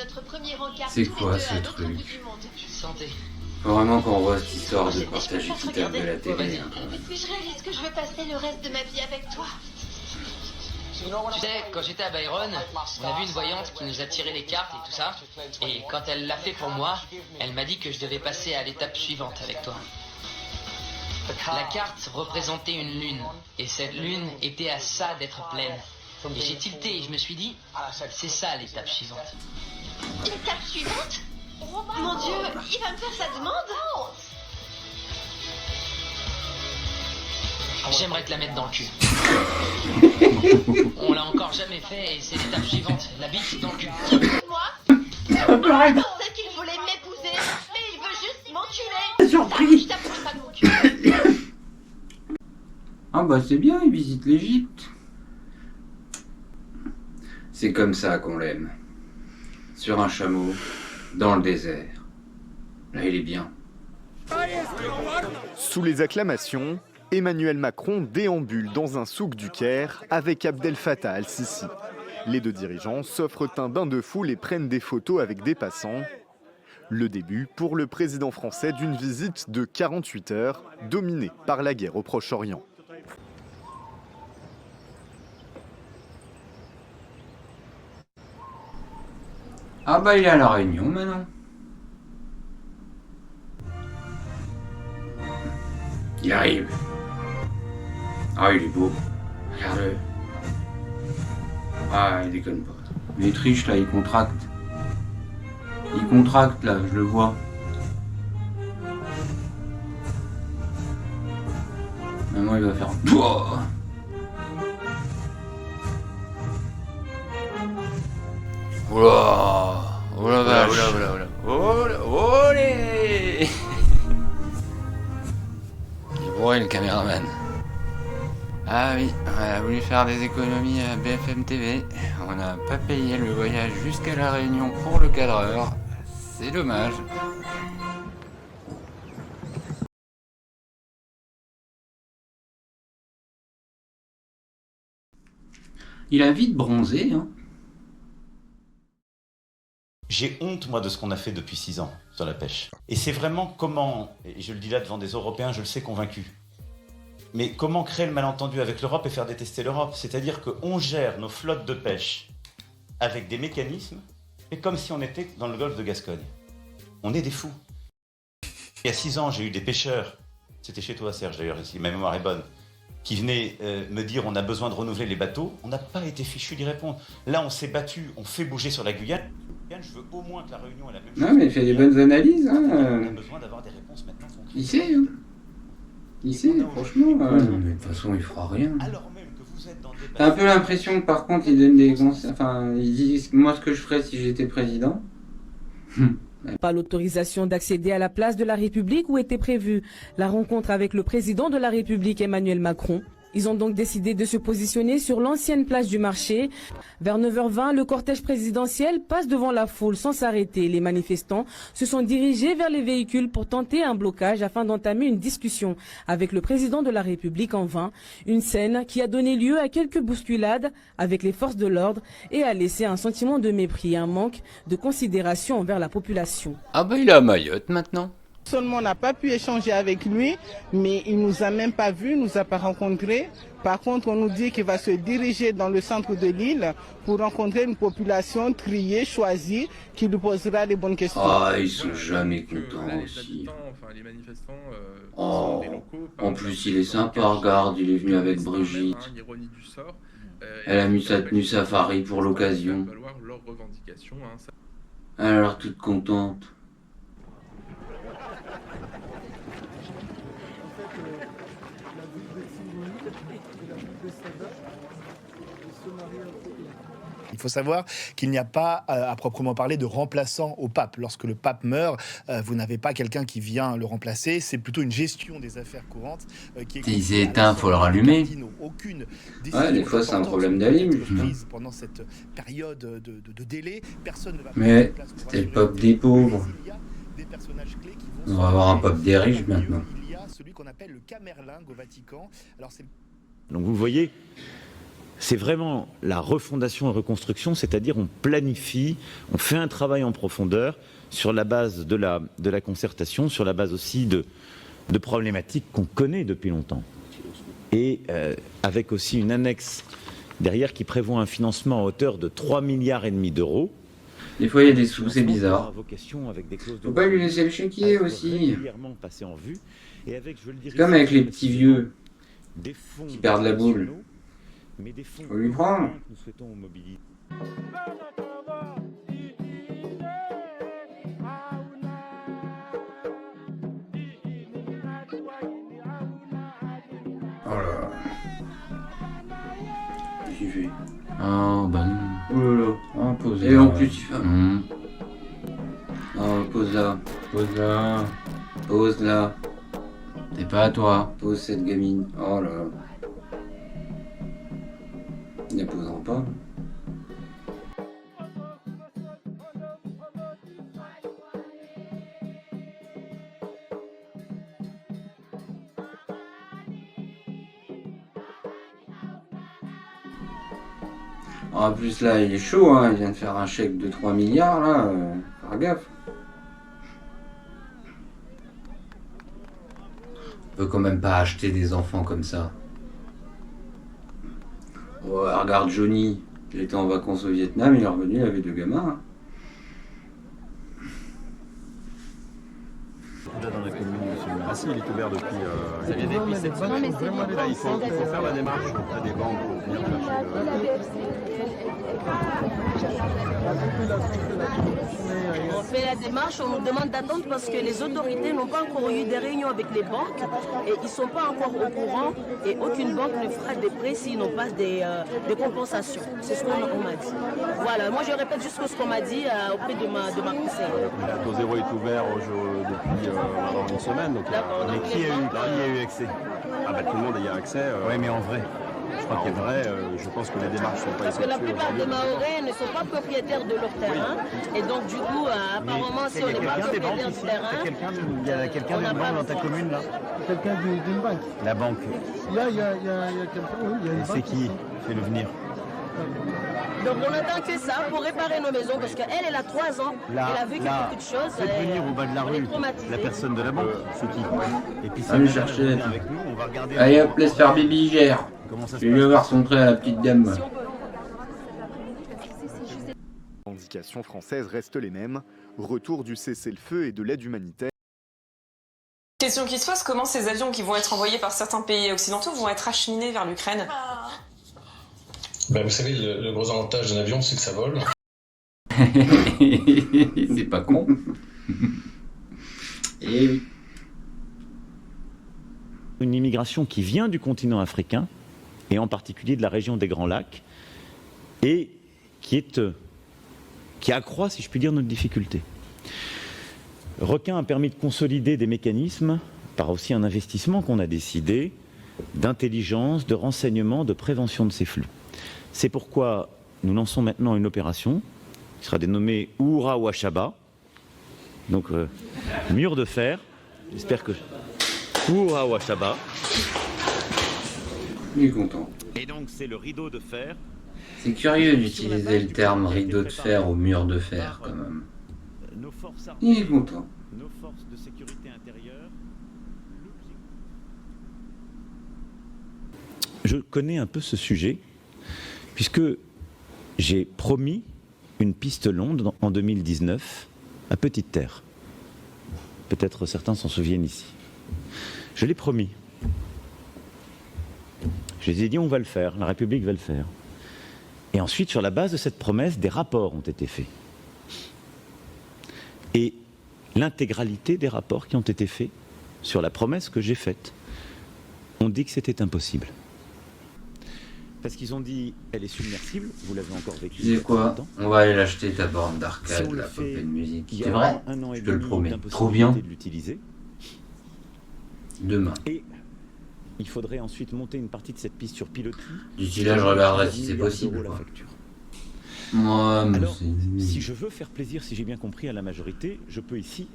notre premier encart C'est tous quoi les deux ce à l'autre truc? bout du monde. Santé. Faut vraiment qu'on voit cette histoire de Je peux partage pas te équitable de la regarder. télé. Hein, quand Mais même. puis je réalise que je veux passer le reste de ma vie avec toi. Tu sais, quand j'étais à Byron, on a vu une voyante qui nous a tiré les cartes et tout ça. Et quand elle l'a fait pour moi, elle m'a dit que je devais passer à l'étape suivante avec toi. La carte représentait une lune, et cette lune était à ça d'être pleine. Et j'ai tilté et je me suis dit, c'est ça l'étape suivante. L'étape suivante? Mon Dieu, il va me faire sa demande? J'aimerais te la mettre dans le cul. On l'a encore jamais fait et c'est l'étape suivante. La bite dans le cul. Moi? Je pensais qu'il voulait m'épouser, mais il veut juste m'enculer. Surpris. Je t'approche pas de mon cul. Ah bah c'est bien, il visite l'Égypte. C'est comme ça qu'on l'aime. Sur un chameau, dans le désert. Là il est bien. Sous les acclamations, Emmanuel Macron déambule dans un souk du Caire avec Abdel Fattah al-Sisi. Les deux dirigeants s'offrent un bain de foule et prennent des photos avec des passants. Le début pour le président français d'une visite de 48 heures, dominée par la guerre au Proche-Orient. Ah bah il est à la Réunion maintenant. Il arrive. Ah il est beau. Regarde-le. Ah il déconne pas. Mais il triche là, il contracte. Il contracte là, je le vois. Maintenant il va faire... Pouah. Oula. Oh la vache. Olé. Il est bourré le caméraman. Ah oui, on a voulu faire des économies à BFM TV. On n'a pas payé le voyage jusqu'à la Réunion pour le cadreur. C'est dommage. Il a vite bronzé, hein. J'ai honte, moi, de ce qu'on a fait depuis 6 ans sur la pêche. Et c'est vraiment comment, et je le dis là devant des Européens, je le sais convaincus, mais comment créer le malentendu avec l'Europe et faire détester l'Europe? C'est-à-dire qu'on gère nos flottes de pêche avec des mécanismes, et comme si on était dans le golfe de Gascogne. On est des fous. Il y a 6 ans, j'ai eu des pêcheurs, c'était chez toi Serge d'ailleurs, si ma mémoire est bonne, qui venaient me dire on a besoin de renouveler les bateaux. On n'a pas été fichu d'y répondre. Là, on s'est battu, on fait bouger sur la Guyane. Je veux au moins que la Réunion ait la même chose. Non mais il fait des bonnes analyses, hein. On a besoin d'avoir des réponses maintenant concrètes. Il sait, hein. Il sait, franchement. Mais de toute façon, il fera rien. Alors même que vous êtes dans le débat. T'as un peu l'impression que par contre, il donne des conseils. Enfin, il dit moi ce que je ferais si j'étais président. Pas l'autorisation d'accéder à la place de la République où était prévue la rencontre avec le président de la République Emmanuel Macron. Ils ont donc décidé de se positionner sur l'ancienne place du marché. Vers 9h20, le cortège présidentiel passe devant la foule sans s'arrêter. Les manifestants se sont dirigés vers les véhicules pour tenter un blocage afin d'entamer une discussion avec le président de la République en vain. Une scène qui a donné lieu à quelques bousculades avec les forces de l'ordre et a laissé un sentiment de mépris et un manque de considération envers la population. Ah bah il est à Mayotte maintenant. Seulement, on n'a pas pu échanger avec lui, mais il nous a même pas vus, nous a pas rencontrés. Par contre, on nous dit qu'il va se diriger dans le centre de l'île pour rencontrer une population triée, choisie, qui lui posera les bonnes questions. Ah, ils sont jamais contents aussi. Oh, en plus il est sympa, regarde, il est venu avec Brigitte. Elle a mis sa tenue safari pour l'occasion. Elle a l'air toute contente. Il faut savoir qu'il n'y a pas, à proprement parler, de remplaçant au pape. Lorsque le pape meurt, vous n'avez pas quelqu'un qui vient le remplacer. C'est plutôt une gestion des affaires courantes qui est... Il s'est éteint, faut le rallumer. Ouais, des fois c'est un problème d'allume. Pendant cette période de délai, personne ne va... Mais c'était le pape des pauvres. On va avoir un pape des riches maintenant. Il y a celui qu'on appelle le Camerlingue au Vatican. Alors, donc vous voyez, c'est vraiment la refondation et reconstruction, c'est-à-dire on planifie, on fait un travail en profondeur sur la base de la concertation, sur la base aussi de problématiques qu'on connaît depuis longtemps. Et avec aussi une annexe derrière qui prévoit un financement à hauteur de 3,5 milliards d'euros. Des fois, il y a des sous, c'est bizarre. Faut pas lui laisser le chéquier aussi. C'est comme avec les petits vieux qui perdent la boule. Faut lui prendre. Nous souhaitons mobiliser. Oh là là. Qu'est-ce qu'il fait? Oh bah non. Oh là là. Oh, pose là. Et en plus il fait... Oh, pose là. Pose là. Pose là. C'est pas à toi. Pose cette gamine. Oh là là. Il ne posera pas. En plus là il est chaud, hein. Il vient de faire un chèque de 3 milliards là, faire gaffe. On peut quand même pas acheter des enfants comme ça. Oh, regarde Johnny, il était en vacances au Vietnam, il est revenu, il avait 2 gamins. Hein. Dans la commune, ah si, il est ouvert depuis... Ça vient depuis cette semaine. Là, il faut faire la démarche auprès des banques pour venir On fait la démarche, on nous demande d'attendre parce que les autorités n'ont pas encore eu des réunions avec les banques et ils ne sont pas encore au courant et aucune banque ne fera des prêts s'ils n'ont pas des compensations. C'est ce qu'on m'a dit. Voilà, moi je répète juste ce qu'on m'a dit auprès de ma conseillère. Le taux zéro est ouvert depuis une semaine. Donc, mais qui a eu accès? Ah bah tout le monde y a accès. Oui, mais en vrai. Je crois qu'il est vrai, je pense que les démarches sont pas parce que la effectuées plupart des Mahorais ne sont pas propriétaires de leur terrain. Et donc du coup, apparemment, si on n'est pas propriétaire du terrain, Il y a quelqu'un d'une banque dans ta commune là? Quelqu'un d'une banque. La banque. Là, il y a quelqu'un, oui, il y a une banque. C'est qui? Fais-le venir. donc on attend que ça pour réparer nos maisons parce qu'elle, elle a 3 ans. Elle a vécu beaucoup de choses. Faites venir au bas de la rue la personne de la banque. C'est qui? Et puis Allez chercher. avec nous, on va regarder. Allez hop, laisse faire Bibi gère. Je vais voir son trait à la petite dame. Les revendications françaises restent les mêmes. Retour du cessez-le-feu et de l'aide humanitaire. Question qui se pose, comment ces avions qui vont être envoyés par certains pays occidentaux vont être acheminés vers l'Ukraine? Ben, vous savez, le gros avantage d'un avion, c'est que ça vole. C'est pas con. Et oui. Une immigration qui vient du continent africain, et en particulier de la région des Grands Lacs, et qui accroît, si je puis dire, notre difficulté. Requin a permis de consolider des mécanismes, par aussi un investissement qu'on a décidé, d'intelligence, de renseignement, de prévention de ces flux. C'est pourquoi nous lançons maintenant une opération qui sera dénommée Oura Wachaba, donc mur de fer, j'espère que... Oura Wachaba. Il est content. Et donc c'est le rideau de fer. C'est curieux d'utiliser le terme rideau de fer au mur de fer quand même. Il est content. Nos forces de sécurité intérieure. Je connais un peu ce sujet puisque j'ai promis une piste longue en 2019 à Petite Terre. Peut-être certains s'en souviennent ici. Je l'ai promis. Je les ai dit on va le faire, la République va le faire. Et ensuite, sur la base de cette promesse, des rapports ont été faits. Et l'intégralité des rapports qui ont été faits sur la promesse que j'ai faite ont dit que c'était impossible. Parce qu'ils ont dit, elle est submersible, vous l'avez encore vécu. Tu sais quoi? On va aller l'acheter ta borne d'arcade, la pop et de musique. C'est vrai? Je te le promets. Trop bien. De l'utiliser. Demain. Et il faudrait ensuite monter une partie de cette piste sur pilotis. D'ici là, je regarderai si c'est possible. La facture. Moi, alors, si je veux faire plaisir, si j'ai bien compris, à la majorité, je peux ici